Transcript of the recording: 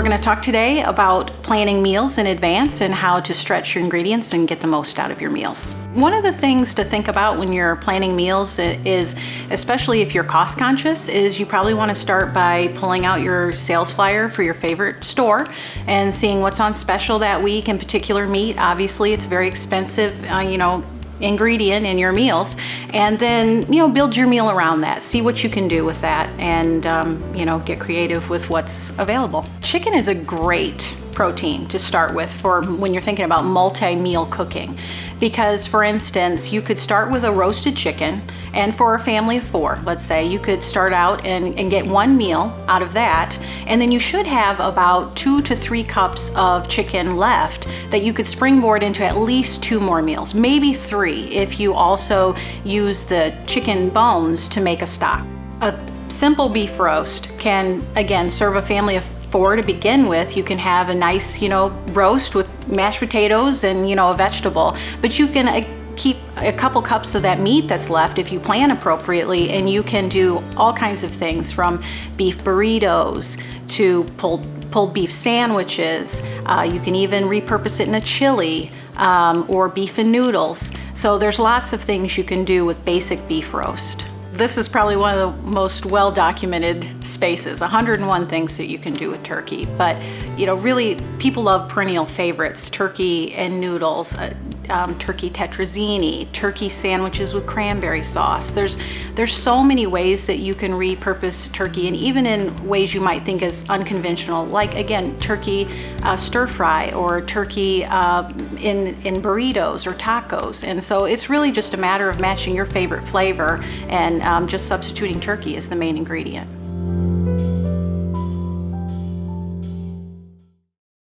going to talk today about planning meals in advance and how to stretch your ingredients and get the most out of your meals. One of the things to think about when you're planning meals is, especially if you're cost conscious, is you probably want to start by pulling out your sales flyer for your favorite store and seeing what's on special that week. In particular, meat. Obviously, it's very expensive, ingredient in your meals, and then build your meal around that. See what you can do with that, and get creative with what's available. Chicken is a great protein to start with for when you're thinking about multi-meal cooking, because for instance, you could start with a roasted chicken, and for a family of 4, let's say, you could start out and get one meal out of that, and then you should have about 2 to 3 cups of chicken left that you could springboard into at least 2 more meals, maybe 3 if you also use the chicken bones to make a stock. A simple beef roast can, again, serve a family of 4 to begin with. You can have a nice, roast with mashed potatoes and, a vegetable, but you can keep a couple cups of that meat that's left if you plan appropriately, and you can do all kinds of things from beef burritos to pulled beef sandwiches. You can even repurpose it in a chili or beef and noodles. So there's lots of things you can do with basic beef roast. This is probably one of the most well-documented spaces, 101 things that you can do with turkey. But, really, people love perennial favorites, turkey and noodles, turkey tetrazzini, turkey sandwiches with cranberry sauce. There's so many ways that you can repurpose turkey, and even in ways you might think is unconventional, like, again, turkey stir fry or turkey in burritos or tacos. And so it's really just a matter of matching your favorite flavor and just substituting turkey as the main ingredient.